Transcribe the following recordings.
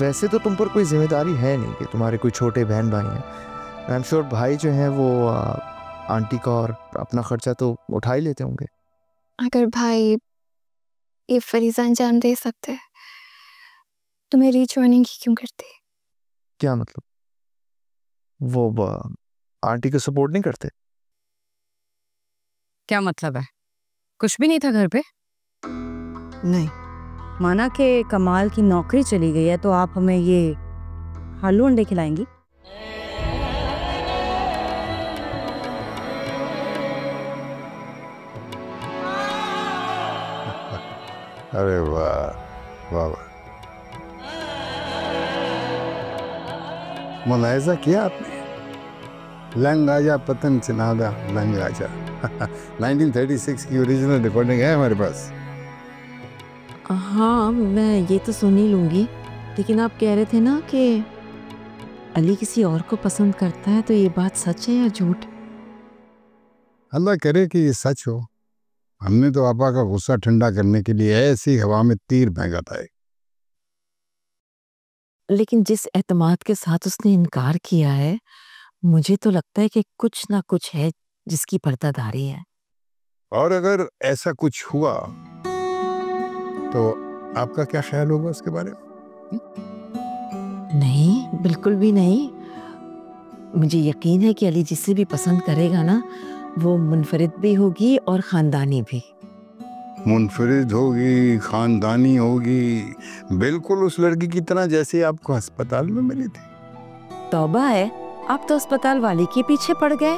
वैसे तो तुम पर कोई जिम्मेदारी है नहीं कि तुम्हारे कोई छोटे बहन भाई हैं। आई एम श्योर भाई जो हैं वो आंटी का और अपना खर्चा तो उठा ही लेते होंगे। अगर भाई ये फरीजा अंजाम दे सकते तो मैं रीजॉइनिंग ही क्यों करती? क्या मतलब? वो आंटी को सपोर्ट नहीं करते? क्या मतलब है? कुछ भी नहीं था घर पे? नहीं, माना कि कमाल की नौकरी चली गई है तो आप हमें ये आलू अंडे खिलाएंगी? अरे वाह वाह वाह, मुलायजा किया आपने। लंग आजा पतन चिनादा लंग आजा 1936 की ओरिजिनल रिकॉर्डिंग है हमारे पास। हाँ मैं ये तो सुन ही लूंगी, लेकिन आप कह रहे थे ना कि अली किसी और को पसंद करता है, तो ये बात सच है या झूठ? अल्लाह करे कि ये सच हो। हमने तो आपा का गुस्सा ठंडा करने के लिए ऐसी हवा में तीर फेंका था। लेकिन जिस एतमाद के साथ उसने इनकार किया है, मुझे तो लगता है कि कुछ ना कुछ है जिसकी पर्दादारी है। और अगर ऐसा कुछ हुआ तो आपका क्या ख्याल होगा उसके बारे में? नहीं, बिल्कुल भी नहीं। मुझे यकीन है कि अली जिसे भी पसंद करेगा ना, वो मुनफरिद भी होगी और खानदानी भी। मुनफरिद होगी, खानदानी होगी, बिल्कुल उस लड़की की तरह जैसे आपको अस्पताल में मिली थी। तौबा है, आप तो अस्पताल वाले के पीछे पड़ गए।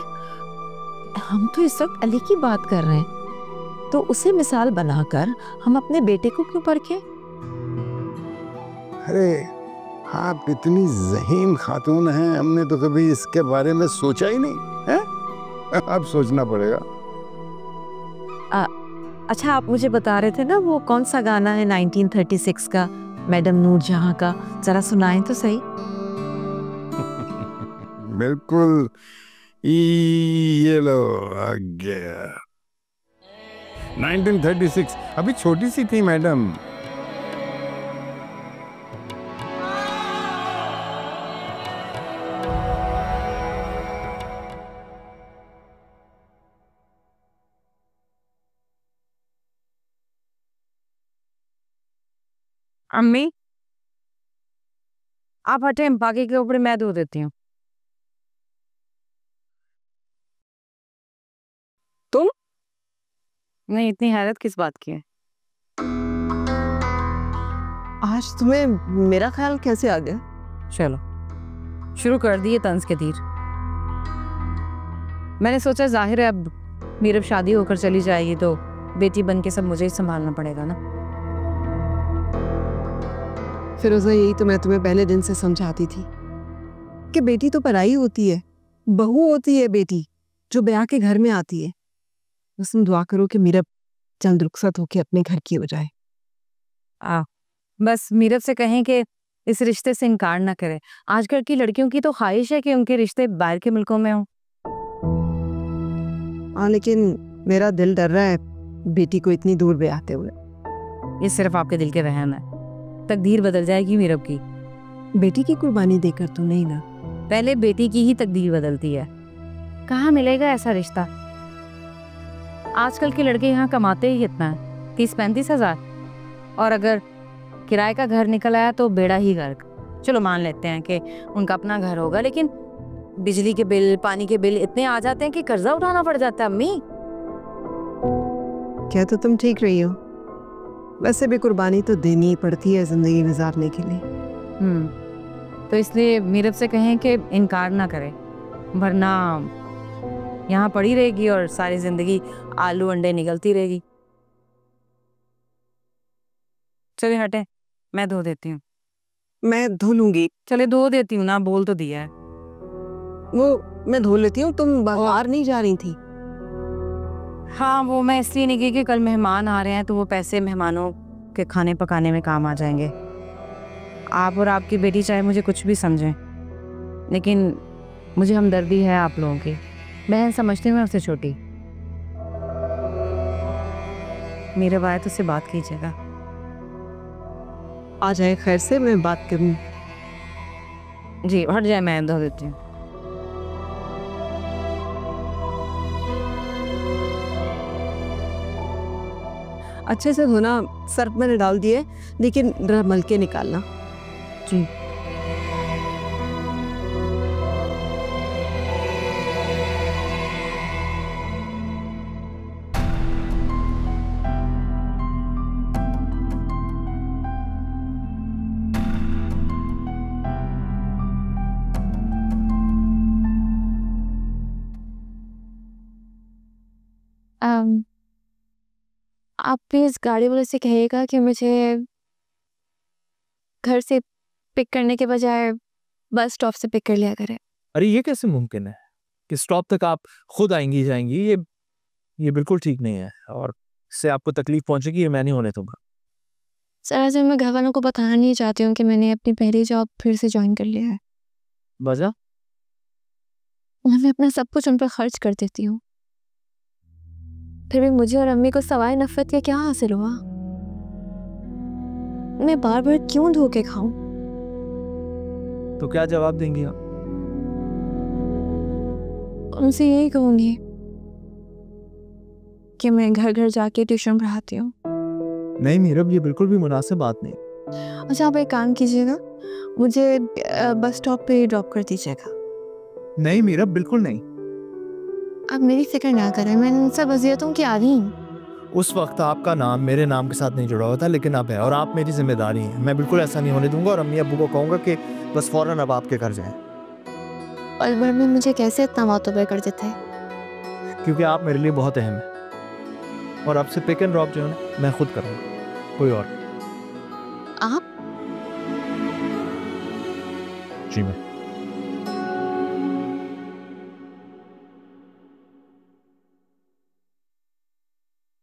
हम तो इस वक्त अली की बात कर रहे हैं, तो उसे मिसाल बनाकर हम अपने बेटे को क्यों परखें? अरे आप इतनी ज़हीन खातून हैं, हमने तो कभी इसके बारे में सोचा ही नहीं है। अब सोचना पड़ेगा। अच्छा, आप मुझे बता रहे थे ना वो कौन सा गाना है 1936 का, मैडम नूरजहां का, जरा सुनाएं तो सही। बिल्कुल, ये लो आ गया। 1936 अभी छोटी सी थी मैडम। अम्मी आप हटे, बाकी के ऊपर मैं धो देती हूँ। तुम? नहीं, इतनी हैरत किस बात की है? आज तुम्हें मेरा ख्याल कैसे आ गया? चलो शुरू कर दिए तंज के तीर। मैंने सोचा जाहिर है अब मीरब शादी होकर चली जाएगी तो बेटी बन के सब मुझे ही संभालना पड़ेगा ना। फिरोजा, यही तो मैं तुम्हें पहले दिन से समझाती थी कि बेटी तो पराई होती है, बहू होती है बेटी जो ब्याह के घर में आती है। बस तुम दुआ करो कि मीरब जल्द रुखसत होके अपने घर की हो जाए। बस मीरब से कहें कि इस रिश्ते से इनकार ना करे। आजकल की लड़कियों की तो ख्वाहिश है कि उनके रिश्ते बाहर के मुल्कों में हों। हाँ, लेकिन मेरा दिल डर रहा है बेटी को इतनी दूर ब्याहते हुए। ये सिर्फ आपके दिल के वहम है, तकदीर बदल जाएगी मीरब की। बेटी की कुर्बानी देकर तो नहीं ना? पहले बेटी की ही तकदीर बदलती है। कहाँ मिलेगा ऐसा रिश्ता? आजकल के लड़के यहाँ कमाते ही इतना है, 30-35 हजार, और अगर किराए का घर निकल आया तो बेड़ा ही गर्क। चलो मान लेते हैं कि उनका अपना घर होगा, लेकिन बिजली के बिल, पानी के बिल इतने आ जाते हैं कि कर्जा उठाना पड़ जाता है। अम्मी क्या तो तुम ठीक रही हो, वैसे भी कुर्बानी तो देनी ही पड़ती है जिंदगी गुजारने के लिए। तो इसलिए मीरब से कहें कि इनकार ना करे, वरना यहाँ पड़ी रहेगी और सारी जिंदगी आलू अंडे निकलती रहेगी। चलिए हटे, मैं धो देती हूँ। मैं धो लूंगी। चले धो देती हूँ ना, बोल तो दिया है। वो मैं धो लेती हूँ, तुम बाहर नहीं जा रही थी? हाँ, वो मैं इसलिए नहीं गई कि कल मेहमान आ रहे हैं तो वो पैसे मेहमानों के खाने पकाने में काम आ जाएंगे। आप और आपकी बेटी चाहे मुझे कुछ भी समझें, लेकिन मुझे हमदर्दी है आप लोगों की। बहन समझती हूँ मैं उससे छोटी। मेरे भाई तो उससे बात कीजिएगा। आ जाए खैर से, मैं बात करूँ। जी हट जाए, मैं धो देती हूँ। अच्छे से धोना, सर्फ मैंने डाल दिए, लेकिन जरा मल के निकालना। जी आप प्लीज गाड़ी वाले से कहिएगा कि मुझे घर से पिक करने के बजाय बस स्टॉप से पिक कर लिया करे। अरे ये कैसे मुमकिन है कि स्टॉप तक आप खुद आएंगी जाएंगी? ये बिल्कुल ठीक नहीं है और इससे आपको तकलीफ पहुंचेगी, ये मैं नहीं होने दूंगा। सर मैं घर वालों को बताना नहीं चाहती हूँ कि मैंने अपनी पहली जॉब फिर से ज्वाइन कर लिया है। वजह? मैं अपना सब कुछ उन पर खर्च कर देती हूँ, फिर भी मुझे और अम्मी को सवाए नफरत का क्या हासिल हुआ? मैं बार बार क्यों धोखे खाऊं? तो क्या जवाब देंगी आप? उनसे यही कहूंगी कि मैं घर घर जाके ट्यूशन पढ़ाती हूँ। नहीं मीरब, ये बिल्कुल भी मुनासिब बात नहीं। अच्छा आप एक काम कीजिएगा, मुझे बस स्टॉप पे ड्रॉप कर दीजिएगा। नहीं मीरब, बिल्कुल नहीं। आप मेरी फिक्र ना करें, मैं इन सब वज़ियतों की आदी हूँ। उस वक्त आपका नाम मेरे नाम के साथ नहीं जुड़ा हुआ था, लेकिन अब है और आप मेरी जिम्मेदारी हैं। मैं बिल्कुल ऐसा नहीं होने दूंगा और अम्मी अब्बू को कहूँगा कि बस फौरन अब आपके घर जाएं। अलवर में मुझे कैसे इतना मातबर कर देते हैं? क्योंकि आप मेरे लिए बहुत अहम हैं और अब से पिक एंड ड्रॉप जो है ना मैं खुद करूँगा, कोई और। आप? जी मैं।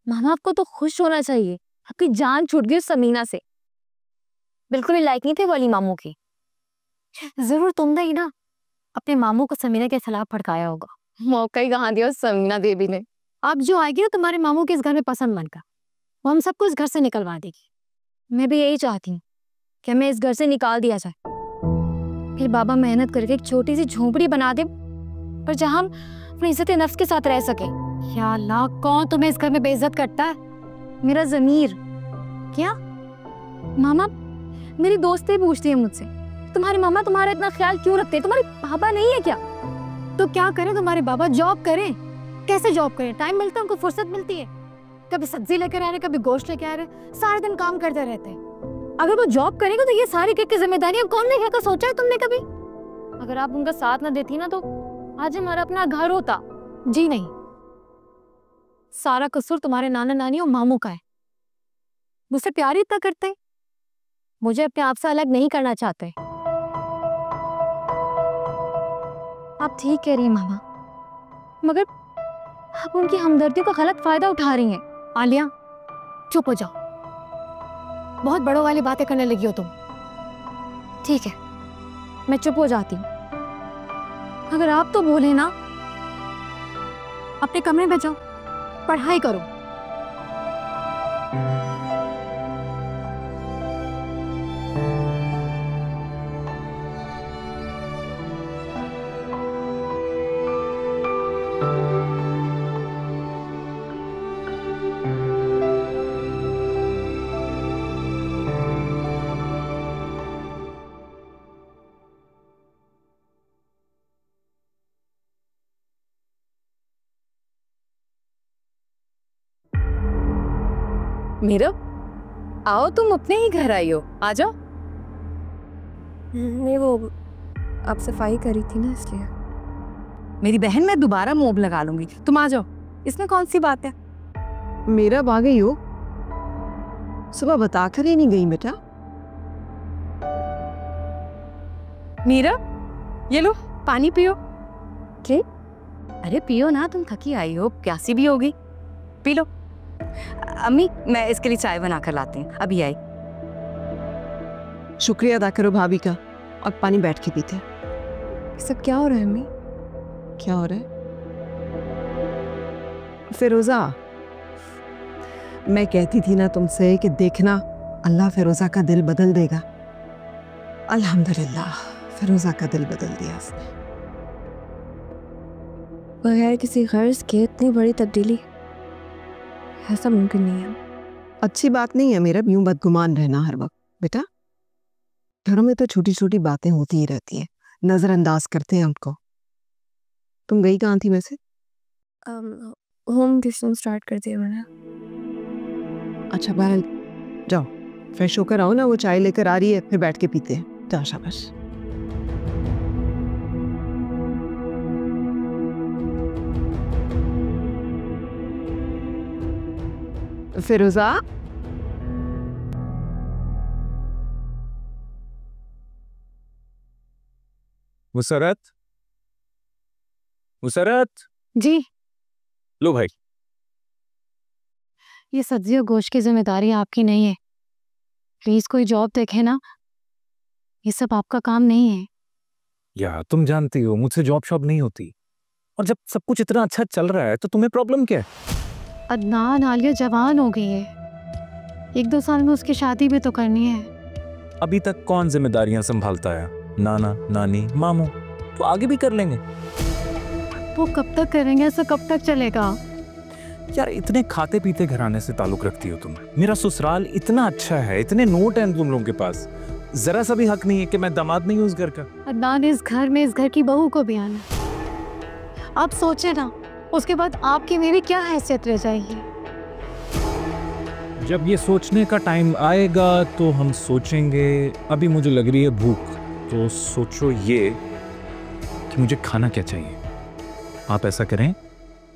मामा आपको तो खुश होना चाहिए, आपकी जान छूट गई समीना से। बिल्कुल भी लायक नहीं थे वाली मामू की। जरूर तुमने ही ना अपने मामू को समीना के खिलाफ भड़काया होगा। मौका ही कहाँ दिया समीना देवी ने। अब जो आएगी ना तुम्हारे मामू के इस घर में पसंद बनकर, वो हम सबको इस घर से निकलवा देगी। मैं भी यही चाहती हूँ कि हमें इस घर से निकाल दिया जाए, फिर बाबा मेहनत करके एक छोटी सी झोंपड़ी बना दे, पर जहाँ हम अपनी इज्जत नफ्स के साथ रह सके। या अल्लाह, कौन तुम्हें इस घर में बेइज्जत करता है? मेरा ज़मीर। क्या मामा, मेरी दोस्तें पूछती है मुझसे, तुम्हारे मामा तुम्हारा इतना ख्याल क्यों रखते हैं? तुम्हारे पापा नहीं है क्या? तो क्या करें तुम्हारे बाबा? जॉब करें। कैसे जॉब करें? टाइम मिलता है, उनको फुर्सत मिलती है। कभी सब्जी लेकर आ रहे, कभी गोश्त लेकर आ रहे, सारे दिन काम करते रहते हैं। अगर वो जॉब करेंगे तो ये सारी की जिम्मेदारी कौन देखेगा? सोचा है तुमने कभी? अगर आप उनका साथ ना देती ना तो आज हमारा अपना घर होता। जी नहीं, सारा कसूर तुम्हारे नाना नानी और मामू का है। मुझसे प्यार ही इतना करते हैं, मुझे अपने आप से अलग नहीं करना चाहते। आप ठीक कह रही हैं मामा, मगर आप उनकी हमदर्दी का गलत फायदा उठा रही हैं। आलिया, चुप हो जाओ, बहुत बड़ों वाली बातें करने लगी हो तुम। ठीक है, मैं चुप हो जाती हूँ। अगर आप तो बोले ना, अपने कमरे में जाओ, पढ़ाई करो। मीरब, आओ, तुम अपने ही घर आई हो, आ जाओ। नहीं वो आप सफाई करी थी ना इसलिए। मेरी बहन, मैं दोबारा मोब लगा लूंगी, तुम आ जाओ, इसमें कौन सी बात है? मेरा आ गई हो, सुबह बताकर ही नहीं गई बेटा। मीरा, ये लो पानी पियो। क्या? अरे पियो ना, तुम थकी आई हो, प्यासी भी होगी, पी लो। अम्मी, मैं इसके लिए चाय बना कर लाती हूँ, अभी आई। शुक्रिया अदा करो भाभी का, और पानी बैठ के पीते हैं। ये सब क्या हो रहा है अम्मी? क्या हो रहा है? फिरोजा, मैं कहती थी ना तुमसे कि देखना, अल्लाह फिरोजा का दिल बदल देगा। अल्हम्दुलिल्लाह, फिरोजा का दिल बदल दिया उसने। बगैर किसी गर्ज के इतनी बड़ी तब्दीली, ऐसा मुमकिन नहीं है। अच्छी बात नहीं है मेरा यूं बदगुमान रहना हर वक्त। बेटा, घरों में तो छोटी छोटी बातें होती ही रहती हैं, नजरअंदाज करते हैं उनको। तुम गई कहाँ थी वैसे? होम ट्यूशन स्टार्ट कर दिया मैंने। अच्छा बहन, जाओ फ्रेश होकर आओ ना, वो चाय लेकर आ रही है, फिर बैठ के पीते हैं। जाओ शाबाश। फिरोजा, मुसरत, मुसरत, जी, लो भाई। ये सब्जी और गोश्त की जिम्मेदारी आपकी नहीं है। प्लीज कोई जॉब देखे ना, ये सब आपका काम नहीं है। यार तुम जानती हो मुझसे जॉब शॉब नहीं होती, और जब सब कुछ इतना अच्छा चल रहा है तो तुम्हें प्रॉब्लम क्या है? अदनान आलिया जवान हो गई है, 1-2 साल में उसकी शादी भी तो करनी है। अभी तक कौन जिम्मेदारियां संभालता है? नाना, नानी, मामू, तो आगे भी कर लेंगे। वो कब तक करेंगे? ऐसा कब तक चलेगा? यार इतने खाते पीते घराने से ताल्लुक रखती हो तुम। मेरा ससुराल इतना अच्छा है, इतने नोट हैं तुम लोगों के पास, जरा सा भी हक नहीं है कि मैं दामाद नहीं हूँ उस घर का। अदनान, इस घर में इस घर की बहू को भी आना। आप सोचे ना, उसके बाद आपकी मेरी क्या हैसियत रह जाएगी? जब ये सोचने का टाइम आएगा तो हम सोचेंगे। अभी मुझे लग रही है भूख, तो सोचो ये कि मुझे खाना क्या चाहिए। आप ऐसा करें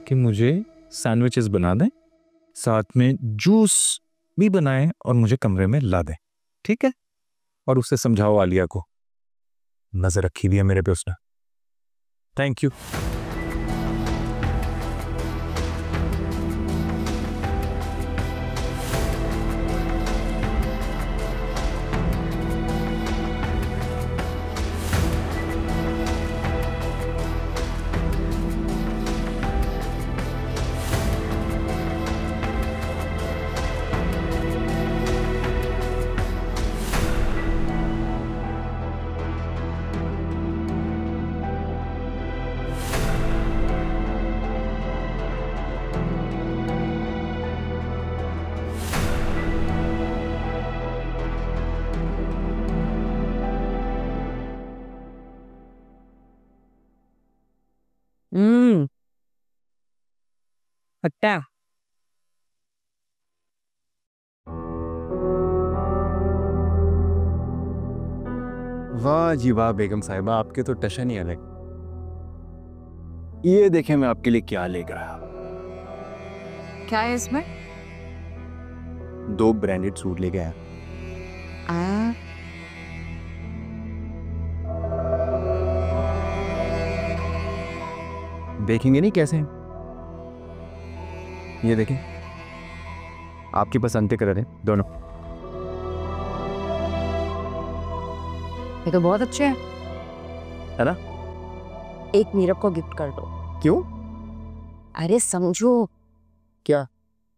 कि मुझे सैंडविचेस बना दें, साथ में जूस भी बनाएं और मुझे कमरे में ला दें, ठीक है? और उससे समझाओ आलिया को, नजर रखी हुई है मेरे पे उसने। Thank you. खट्टा। वाह जी वाह बेगम साहिबा, आपके तो टशन ही अलग। ये देखें मैं आपके लिए क्या लेकर आया। क्या है इसमें? 2 ब्रांडेड सूट लेके आया। देखेंगे नहीं कैसे हैं? ये देखें, आपकी पसंद के कलर हैं दोनों। ये तो बहुत अच्छे हैं, है ना? एक मीरब को गिफ्ट कर दो। क्यों? अरे समझो। क्या?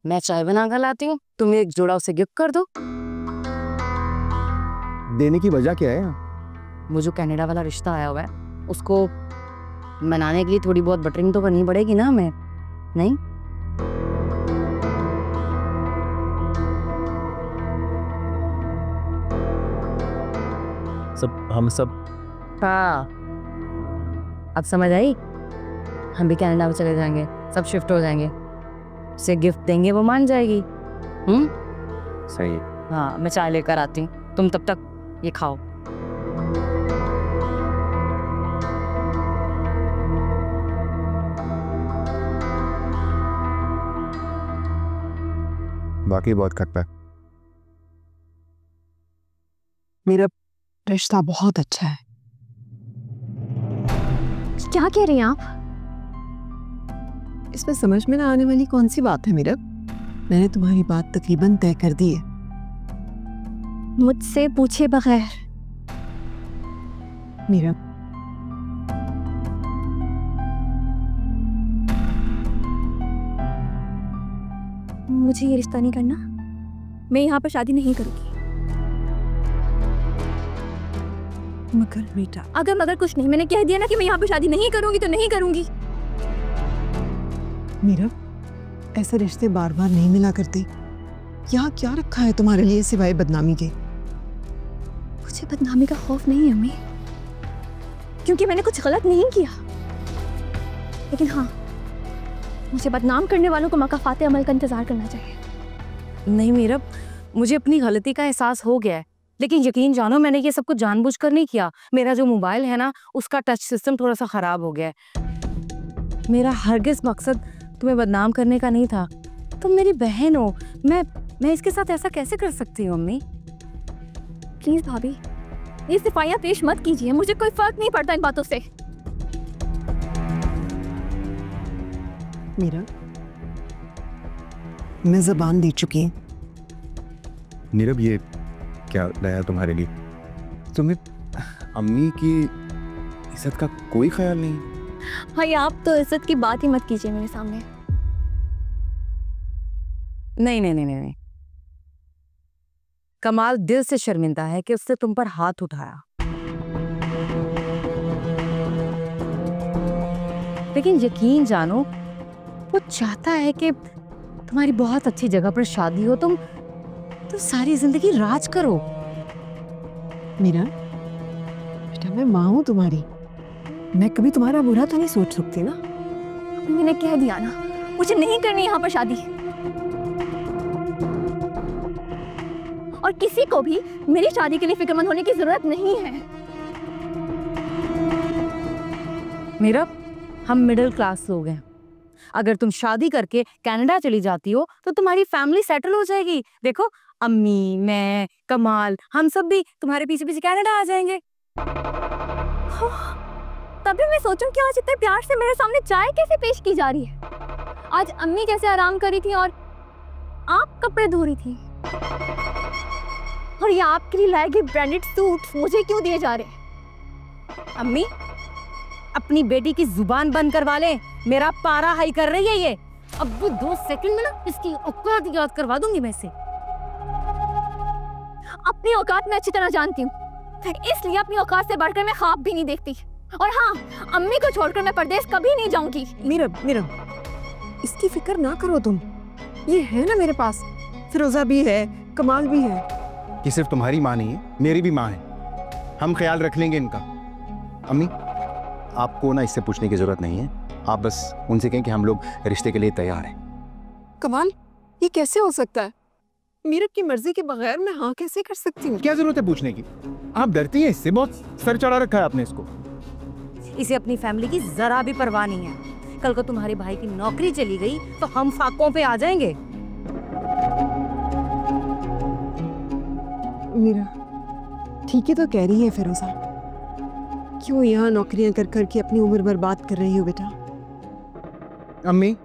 मैं चाय बना कर लाती हूँ, तुम एक जोड़ा उसे गिफ्ट कर दो। देने की वजह क्या है? वो जो कनाडा वाला रिश्ता आया हुआ है, उसको मनाने के लिए थोड़ी बहुत बटरिंग तो करनी पड़ेगी ना हमें, नहीं? हम सब हाँ, अब समझ आई। हम भी कनाडा में चले जाएंगे, सब शिफ्ट हो जाएंगे, उसे गिफ्ट देंगे, वो मान जाएगी। सही है। हाँ, मैं चाय लेकर आती हूँ, तुम तब तक ये खाओ। बाकी बहुत खट्टा है। मेरा रिश्ता बहुत अच्छा है। क्या कह रही हैं आप? इसमें समझ में ना आने वाली कौन सी बात है मेरा? मैंने तुम्हारी बात तकरीबन तय कर दी है। मुझसे पूछे बगैर। मेरा मुझे ये रिश्ता नहीं करना, मैं यहाँ पर शादी नहीं करूँगी। मगर बेटा, अगर मगर कुछ नहीं, मैंने कह दिया ना कि मैं यहाँ पे शादी नहीं करूंगी तो नहीं करूंगी। मीरा, ऐसे रिश्ते बार बार नहीं मिला करते। यहाँ क्या रखा है तुम्हारे लिए सिवाय बदनामी के? मुझे बदनामी का खौफ नहीं है अम्मी, क्योंकि मैंने कुछ गलत नहीं किया। लेकिन हाँ, मुझे बदनाम करने वालों को मकाफाते अमल का इंतजार करना चाहिए। नहीं मीरा, मुझे अपनी गलती का एहसास हो गया है, लेकिन यकीन जानो मैंने ये सब कुछ जानबूझकर नहीं किया। मेरा जो मोबाइल है ना, उसका टच सिस्टम थोड़ा सा खराब हो गया है। मेरा हरगिज मकसद तुम्हें बदनाम करने का नहीं था। तुम मेरी बहन हो, मैं इसके साथ ऐसा कैसे कर सकती हूँ अम्मी? प्लीज भाभी, ये सिफाइयाँ पेश मत कीजिए, मुझे कोई फर्क नहीं पड़ता इन बातों से। मीरा, मैं ज़बान दे चुकी हूँ। नीरब, ये क्या लाया तुम्हारे लिए? तुम्हें अम्मी की इज्जत का कोई ख्याल नहीं? भाई आप तो इज्जत की बात ही मत कीजिए मेरे सामने। नहीं नहीं नहीं नहीं, कमाल दिल से शर्मिंदा है कि उसने तुम पर हाथ उठाया, लेकिन यकीन जानो वो चाहता है कि तुम्हारी बहुत अच्छी जगह पर शादी हो, तुम सारी जिंदगी राज करो। मीरा बेटा, मैं माँ हूँ तुम्हारी, मैं कभी तुम्हारा बुरा तो नहीं सोच सकती ना। मैंने कह दिया ना, मुझे नहीं करनी यहाँ पर शादी, और किसी को भी मेरी शादी के लिए फिक्रमंद होने की जरूरत नहीं है। मीरा, हम मिडिल क्लास लोग हैं, अगर तुम शादी करके कनाडा चली जाती हो तो तुम्हारी फैमिली सेटल हो जाएगी। देखो अम्मी, मैं, कमाल, हम सब भी तुम्हारे पीछे पीछे कनाडा आ जाएंगे। तभी मैं सोचूं कि आज इतने प्यार से मेरे सामने चाय कैसे पेश की जा रही है। आज अम्मी कैसे आराम कर रही थी और आप कपड़े धो रही थी, और ये आपके लिए लाए गए ब्रांडेड सूट मुझे क्यों दिए जा रहे हैं? अम्मी, अपनी बेटी की जुबान बंद करवा ले, मेरा पारा हाई कर रही है ये। अब वो 2 सेकंड में ना इसकी औकात याद करवा दूंगी मैं इसे। अपनी औकात मैं अच्छी तरह जानती हूँ, इसलिए अपनी औकात से बढ़कर मैं ख्वाब भी नहीं देखती। और हाँ, अम्मी को छोड़कर मैं परदेश कभी नहीं जाऊंगी। मीरा, इसकी फिक्र ना करो तुम, ये है ना मेरे पास, फिरोजा भी है, कमाल भी है। ये सिर्फ तुम्हारी माँ नहीं है, मेरी भी माँ है, हम ख्याल रख लेंगे इनका। अम्मी, आपको ना इससे पूछने की जरूरत नहीं है, आप बस उनसे कहें कि हम लोग रिश्ते के लिए तैयार हैं। कमाल, ये कैसे हो सकता है? मीरा की मर्जी के बगैर मैं हाँ कैसे कर सकती हूँ? क्या जरूरत है पूछने की? आप डरती हैं इससे? बहुत सर चढ़ा रखा है आपने इसको। इसे अपनी फैमिली की जरा भी परवाह नहीं है। कल को तुम्हारे भाई की नौकरी चली गई तो हम फाकों पे आ जाएंगे। मीरा ठीक ही तो कह रही है फिरोजा, क्यों यहाँ नौकरियां कर कर के अपनी उम्र बर्बाद कर रही हो बेटा? अम्मी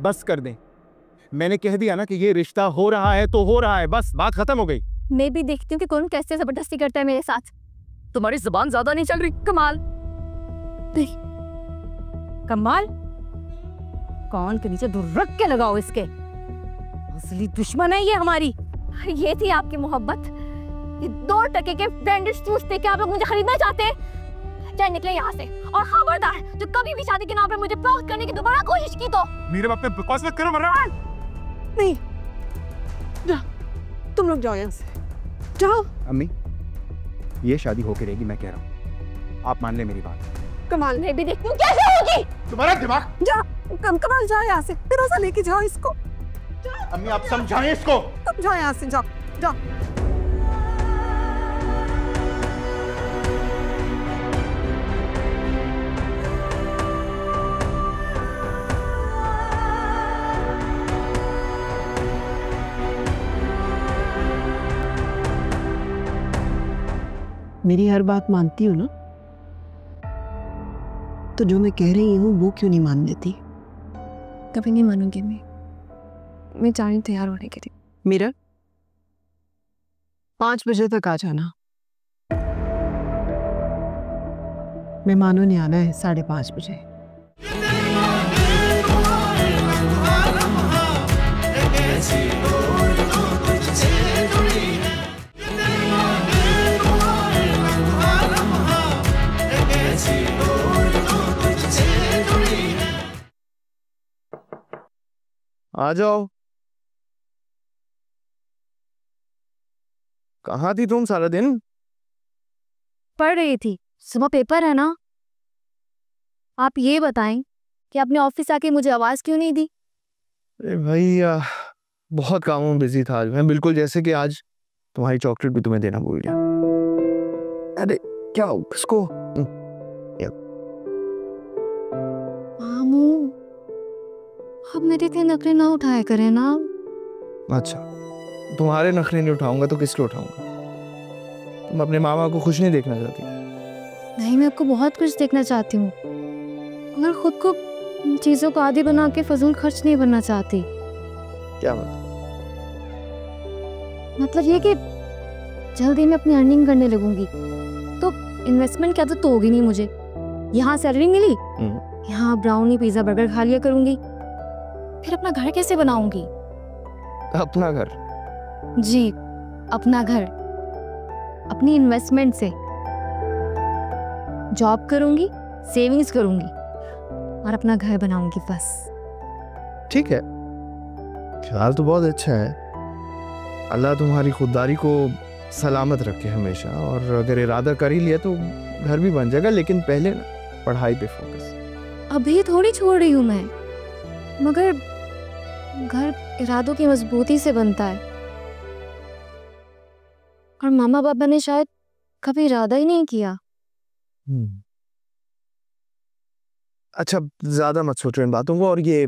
बस कर दें, मैंने कह दिया ना कि ये रिश्ता हो रहा है तो हो रहा है, बस बात खत्म हो गई। मैं भी देखती हूँ कि कौन कैसे जबरदस्ती करता है मेरे साथ। तुम्हारी जुबान ज्यादा नहीं चल रही कमाल। नहीं कमाल, कौन के नीचे रख के लगाओ इसके, असली दुश्मन है ये हमारी। ये थी आपकी मोहब्बत, ये 2 टके के ब्रांडेड शूज देके आप लोग मुझे खरीदना चाहते हैं? चाहे निकले यहाँ से, और खबरदार जो कभी भी शादी के नाम पे मुझे प्रपोज करने की दोबारा कोशिश की तो। मेरे बाप पे बकवास मत करो वरना। नहीं, जा, तुम लोग जाओ यहाँ से, जाओ। अम्मी, ये शादी होके रहेगी, मैं कह रहा हूँ, आप मान ले मेरी बात। कमाल, मैं भी देखती हूँ कैसे होगी। तुम्हारा दिमाग। जा, कमाल जाओ यहाँ से, फिरोजा लेके जाओ इसको। अम्मी आप समझाएं इसको। तुम जाओ यहाँ से, जाओ जाओ। मेरी हर बात मानती हो ना? तो जो मैं कह रही हूँ वो क्यों नहीं मान लेती? कभी नहीं मानूंगी मैं जा रही हूँ तैयार होने के लिए। मीरा 5 बजे तक आ जाना, मेहमानों ने आना है 5:30 बजे। आ जाओ। कहाँ थी तुम सारा दिन? पढ़ रही थी, सुबह पेपर है ना। आप ये बताएं कि आपने ऑफिस आके मुझे आवाज क्यों नहीं दी? अरे भाई बहुत कामों में बिजी था आज मैं, बिल्कुल जैसे कि आज तुम्हारी चॉकलेट भी तुम्हें देना भूल गया। अरे क्या किसको? मामू, अब मेरे इतने नखरे ना उठाया करें ना। अच्छा, तुम्हारे नखरे नहीं उठाऊंगा तो किसके उठाऊंगा? तुम अपने मामा को खुश नहीं देखना चाहती? नहीं, मैं आपको बहुत कुछ देखना चाहती हूँ, मगर खुद को इन चीजों को आदी बना के फजूल खर्च नहीं बनना चाहती। क्या बात? मतलब ये कि जल्दी मैं अपनी अर्निंग करने लगूंगी तो इन्वेस्टमेंट की आदत तो होगी नहीं मुझे। यहाँ सैलरी मिली, यहाँ ब्राउनी पिज्जा बर्गर खा लिया करूंगी, फिर अपना घर कैसे बनाऊंगी? अपना घर? जी, अपना घर अपनी इन्वेस्टमेंट से। जॉब करूंगी, सेविंग्स करूंगी और अपना घर बनाऊंगी बस। ठीक है, ख्याल तो बहुत अच्छा है। अल्लाह तुम्हारी खुददारी को सलामत रखे हमेशा, और अगर इरादा कर ही लिया तो घर भी बन जाएगा, लेकिन पहले ना पढ़ाई पे फोकस। अभी थोड़ी छोड़ रही हूँ मैं, मगर घर इरादों की मजबूती से बनता है, और मामा पापा ने शायद कभी इरादा ही नहीं किया। अच्छा, ज्यादा मत सोचो इन बातों को। और ये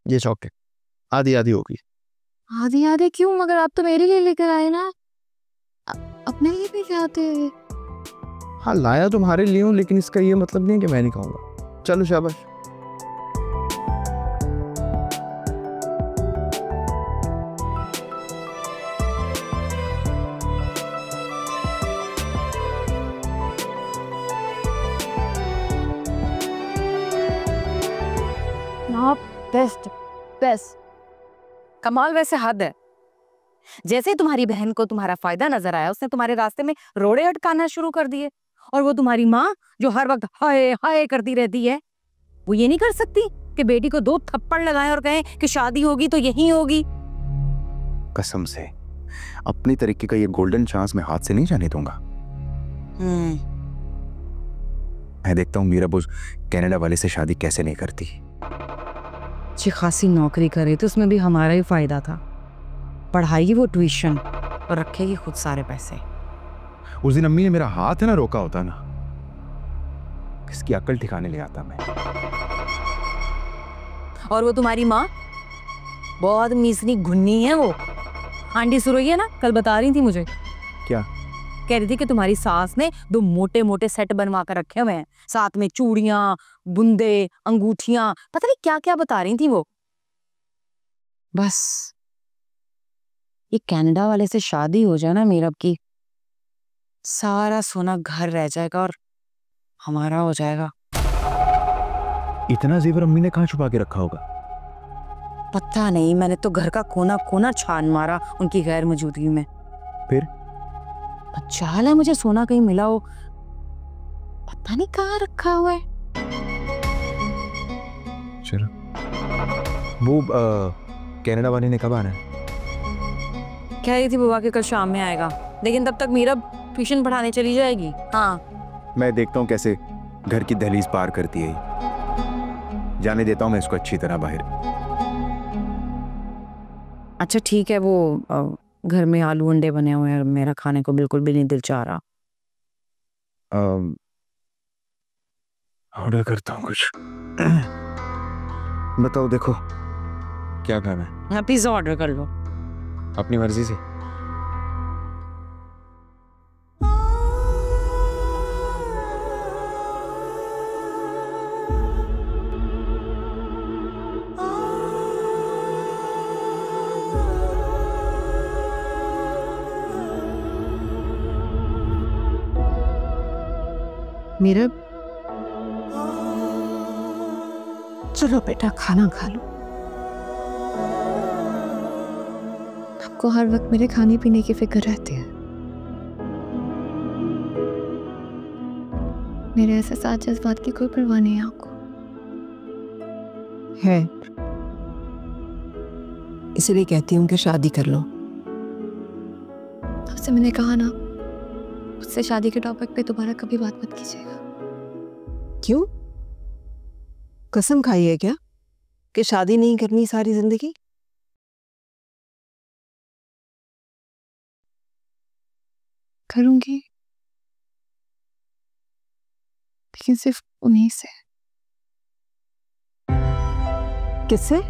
चॉकलेट आधी आधी होगी। आधी आधी क्यों? मगर आप तो मेरे लिए लेकर आए ना, अपने लिए भी लाते हैं। हाँ, लाया तुम्हारे लिए हूँ, लेकिन इसका ये मतलब नहीं कि मैं नहीं खाऊंगा। चलो शाबाश। Best best. कमाल वैसे हद है। जैसे तुम्हारी बहन को तुम्हारा फायदा नजर आया, उसने तुम्हारे रास्ते में रोड़े अटकाना शुरू कर दिए। और वो तुम्हारी माँ जो हर वक्त हाय हाय करती रहती है, वो ये नहीं कर सकती कि बेटी को 2 थप्पड़ लगाएं और कहें कि शादी होगी तो यही होगी। कसम से अपनी तरीके का ये गोल्डन चांस मैं हाथ से नहीं जाने दूंगा। मैं देखता हूँ मीरा बुज कनाडा वाले से शादी कैसे नहीं करती। अच्छी खासी नौकरी करे तो उसमें भी हमारा ही फायदा था। पढ़ाई वो ट्यूशन और रखेगी खुद सारे पैसे। उस दिन अम्मी ने मेरा हाथ है ना रोका होता ना, किसकी अकल ठिकाने ले आता मैं। और वो तुम्हारी माँ बहुत मीसनी घुन्नी है। वो आंटी सुरैया ना कल बता रही थी मुझे। क्या? कह रही थी कि तुम्हारी सास ने 2 मोटे मोटे सेट बनवा कर रखे हुए हैं, साथ में चूड़ियां, बुंदे, अंगूठियां, पता नहीं क्या क्या बता रही थी वो। बस ये कनाडा वाले से शादी हो जाए ना मीरब की, सारा सोना घर रह जाएगा और हमारा हो जाएगा। इतना जेवर अम्मी ने कहाँ छुपा के रखा होगा? पता नहीं, मैंने तो घर का कोना कोना छान मारा उनकी गैर मौजूदगी में। फिर चाल है मुझे सोना कहीं मिला हो, पता नहीं कहाँ रखा हुआ है। चलो, वो कनाडा वाले ने कब आना है? कह रही थी बुआ के कल शाम में आएगा, लेकिन तब तक मीरा ट्यूशन पढ़ाने चली जाएगी। हाँ, मैं देखता हूँ कैसे घर की दहलीज पार करती है। जाने देता हूँ मैं इसको अच्छी तरह बाहर। अच्छा ठीक है, वो घर में आलू अंडे बने हुए हैं, मेरा खाने को बिल्कुल भी नहीं दिल चाह रहा। ऑर्डर करता हूँ कुछ। बताओ, देखो क्या खाना है? हाँ, पिज्जा ऑर्डर कर लो अपनी मर्जी से। मेरा चलो बेटा खाना खा लो। आपको हर वक्त मेरे खाने पीने की फिक्र रहती है। मेरे एहसास जज्बात की कोई परवाह नहीं है आपको। है, इसलिए कहती हूँ कि शादी कर लो। आपसे मैंने कहा ना, मुझसे शादी के टॉपिक पे दोबारा कभी बात मत कीजिएगा। क्यों? कसम खाई है क्या कि शादी नहीं करनी सारी जिंदगी? करूंगी, लेकिन सिर्फ उन्हीं से। किससे?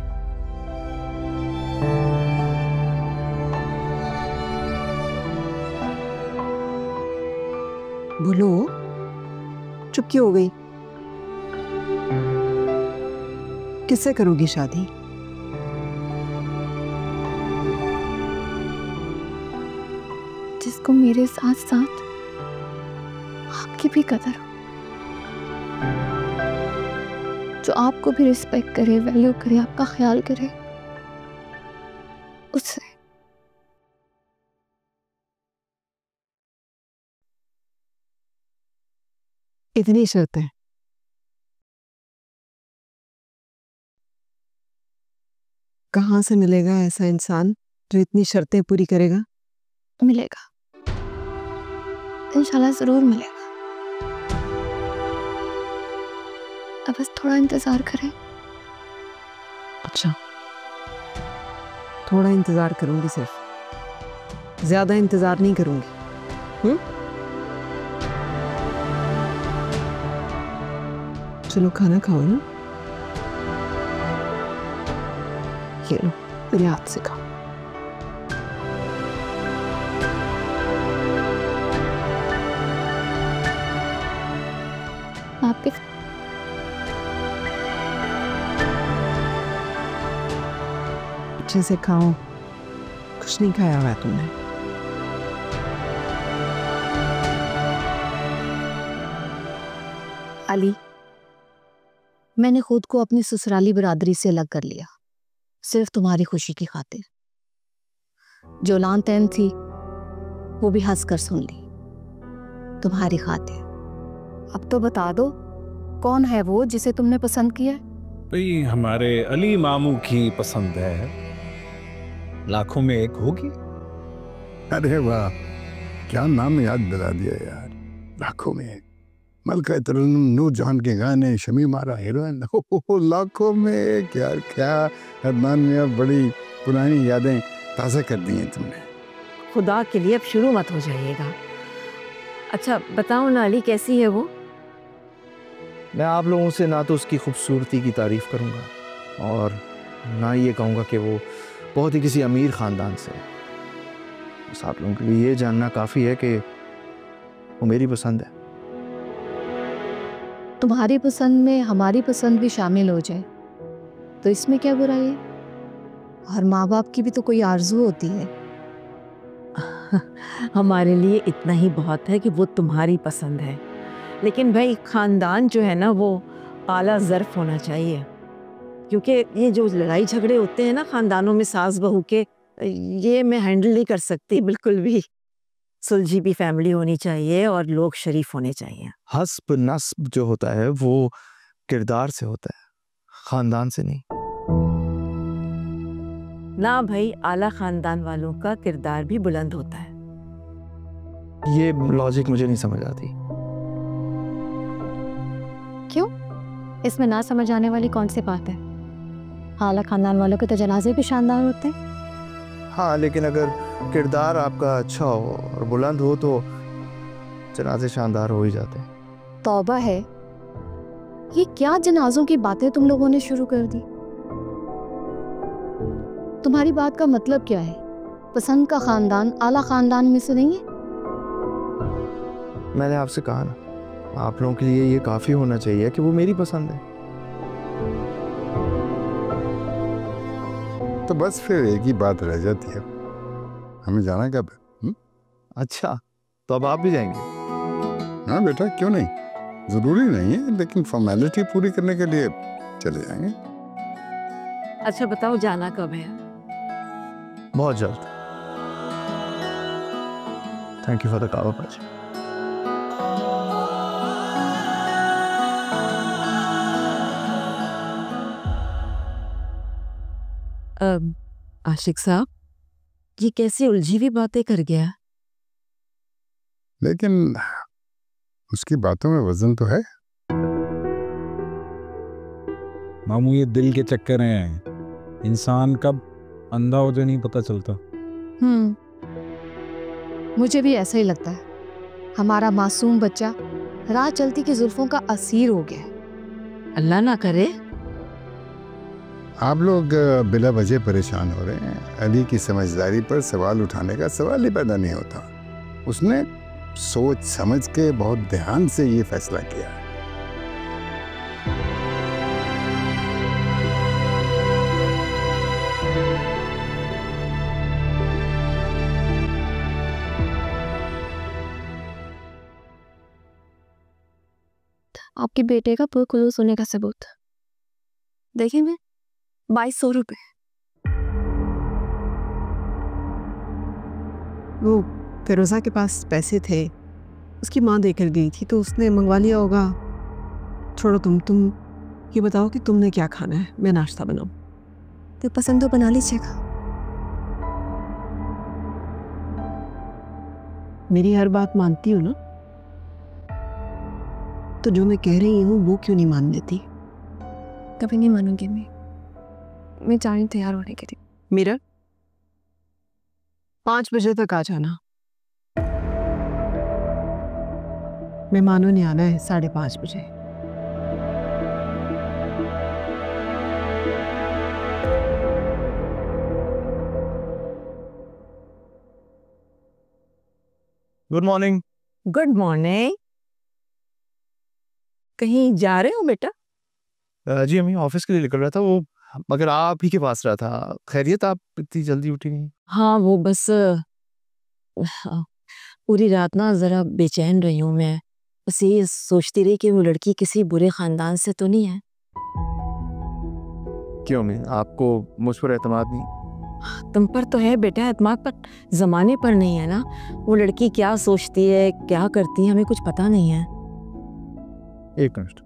बोलो, चुप क्यों हो गई? किससे करोगी शादी? जिसको मेरे साथ साथ आपकी भी कदर हो, जो आपको भी रिस्पेक्ट करे, वैल्यू करे, आपका ख्याल करे, उससे। इतनी शर्त है? कहाँ से मिलेगा ऐसा इंसान जो इतनी शर्तें पूरी करेगा? मिलेगा, इंशाल्लाह जरूर मिलेगा। अब बस थोड़ा इंतजार करें। अच्छा, थोड़ा इंतजार करूंगी, सिर्फ ज्यादा इंतजार नहीं करूंगी। चलो खाना खाओ ना। ये लो, मेरे हाथ से खाओ। आप भी अच्छे से खाओ, कुछ नहीं खाया हुआ है तुमने। अली, मैंने खुद को अपनी ससुराली बिरादरी से अलग कर लिया, सिर्फ तुम्हारी खुशी की खातिर। जो लान तैन थी वो भी हंस कर सुन ली, तुम्हारी खातिर। अब तो बता दो, कौन है वो जिसे तुमने पसंद किया? भाई हमारे अली मामू की पसंद है, लाखों में एक होगी। अरे वाह, क्या नाम याद दिला दिया यार, लाखों में एक। मलका तरन्नुम, नूरजहान के गाने, शमी मारा हीरोइन, लाखों में एक यार। क्या अदनान मियां, बड़ी पुरानी यादें ताज़ा कर दी हैं तुमने। खुदा के लिए अब शुरू मत हो जाइएगा। अच्छा बताओ ना अली, कैसी है वो? मैं आप लोगों से ना तो उसकी खूबसूरती की तारीफ़ करूँगा और ना ये कहूँगा कि वो बहुत ही किसी अमीर ख़ानदान से है। बस आप लोगों के लिए ये जानना काफ़ी है कि वो मेरी पसंद है। तुम्हारी पसंद में हमारी पसंद भी शामिल हो जाए तो इसमें क्या बुराई है? हर माँ बाप की भी तो कोई आरजू होती है। हमारे लिए इतना ही बहुत है कि वो तुम्हारी पसंद है, लेकिन भाई खानदान जो है ना वो आला ज़र्फ होना चाहिए, क्योंकि ये जो लड़ाई झगड़े होते हैं ना खानदानों में सास बहू के, ये मैं हैंडल नहीं कर सकती बिल्कुल भी। सुलझी भी फैमिली होनी चाहिए और लोग शरीफ होने चाहिए। हस्ब नस्ब जो होता है वो किरदार से होता है, खानदान से नहीं। ना भाई, आला खानदान वालों का किरदार भी बुलंद होता है। ये लॉजिक मुझे नहीं समझ आती। क्यों? इसमें ना समझ आने वाली कौन सी बात है? आला खानदान वालों के तो जनाजे भी शानदार होते हैं। हाँ, लेकिन अगर किरदार आपका अच्छा हो और बुलंद हो तो जनाजे शानदार हो ही जाते हैं। तौबा है, ये क्या जनाजों की बातें तुम लोगों ने शुरू कर दी? तुम्हारी बात का मतलब क्या है? पसंद का खानदान आला खानदान में से नहीं है? मैंने आपसे कहा ना, आप लोगों के लिए ये काफ़ी होना चाहिए कि वो मेरी पसंद है। तो बस फिर एक ही बात रह जाती है, हमें जाना कब है? अच्छा, तो अब आप भी जाएंगे? हाँ बेटा, क्यों नहीं, ज़रूरी नहीं है, लेकिन फॉर्मेलिटी पूरी करने के लिए चले जाएंगे। अच्छा बताओ, जाना कब है? बहुत जल्द। थैंक यू फॉर द कावा पाजी। आशिक साहब, ये कैसे उलझी हुई बातें कर गया? लेकिन उसकी बातों में वजन तो है। मामू ये दिल के चक्कर हैं, इंसान कब अंधा हो जाए नहीं पता चलता। मुझे भी ऐसा ही लगता है। हमारा मासूम बच्चा राह चलती की जुल्फों का असीर हो गया है। अल्लाह ना करे। आप लोग बिला वजह परेशान हो रहे हैं। अली की समझदारी पर सवाल उठाने का सवाल ही पैदा नहीं होता। उसने सोच समझ के बहुत ध्यान से ये फैसला किया। आपके बेटे का पुरखुलूस होने का सबूत देखेंगे। 2200 रुपए। वो फिरोजा के पास पैसे थे, उसकी माँ देकर गई थी तो उसने मंगवा लिया होगा। छोड़ो, तुम ये बताओ कि तुमने क्या खाना है, मैं नाश्ता बनाऊं। तो पसंद तो बना लीजिएगा। मेरी हर बात मानती हो ना? तो जो मैं कह रही हूँ वो क्यों नहीं मान लेती? कभी नहीं मानूंगी मैं जा रही हूँ तैयार होने के लिए। मीरा, 5 बजे तक आ जाना। मेहमानों ने आना है 5:30 बजे। Good morning. Good morning. कहीं जा रहे हो बेटा? जी अम्मी, ऑफिस के लिए निकल रहा था वो, मगर आप ही के पास रहा था। खैरियत, आप इतनी जल्दी उठी नहीं? हाँ, वो बस पूरी रात ना जरा बेचैन रही हूँ मैं। बस ये सोचती रही कि वो लड़की किसी बुरे खानदान से तो नहीं है। क्यों मैं, आपको मुझ पर एतमाद नहीं? तुम पर तो है बेटा एतमाद, पर जमाने पर नहीं है ना। वो लड़की क्या सोचती है, क्या करती है, हमें कुछ पता नहीं है। एक मिनट,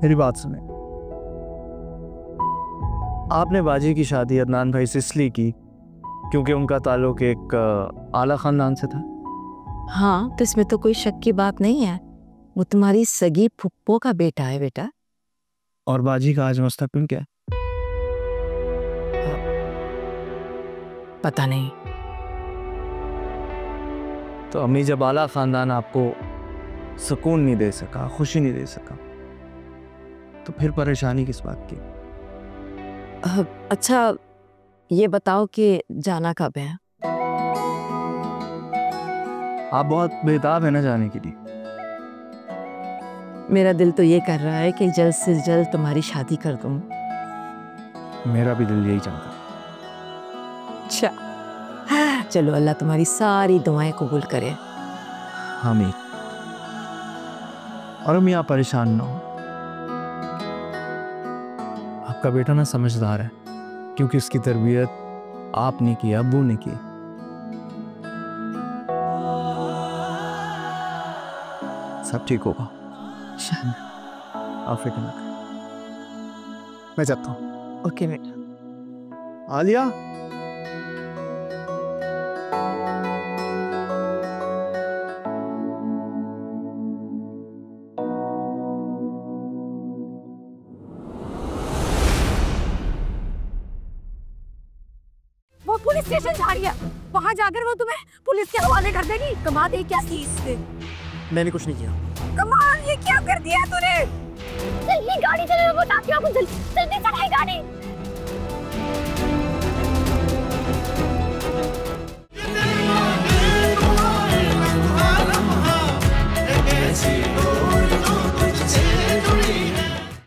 मेरी बात सुने। आपने बाजी की शादी अदनान भाई से इसलिए की क्योंकि उनका ताल्लुक एक आला खानदान से था? हाँ, तो इसमें तो कोई शक की बात नहीं है। वो तुम्हारी सगी फुप्पो का बेटा है बेटा। और बाजी का आज मुस्तकबिल क्या है? पता नहीं। तो अम्मी, जब आला खानदान आपको सुकून नहीं दे सका, खुशी नहीं दे सका, तो फिर परेशानी किस बात की? अच्छा ये बताओ कि जाना कब है? आप बहुत बेताब है ना जाने के लिए। मेरा दिल तो ये कर रहा है कि जल्द से जल्द तुम्हारी शादी कर दूं। मेरा भी दिल यही चाहता है। अच्छा, चलो अल्लाह तुम्हारी सारी दुआएं कबूल करे। आमीन। और अम्मी, आप परेशान ना हो। आपका बेटा ना समझदार है, क्योंकि उसकी तरबियत आपने की, अब्बू ने की। सब ठीक होगा। आप फिक्र ना करें। मैं जाता हूँ। ओके बेटा। आलिया, वो पुलिस स्टेशन जा रही है। वहाँ जाकर वो तुम्हें पुलिस के हवाले कर देगी। कमाल, ये क्या चीज है? मैंने कुछ नहीं किया। कमाल, ये क्या कर दिया तूने? जल्दी गाड़ी चलाओ, बताती हूँ आपको। जल्दी चलाए गाड़ी।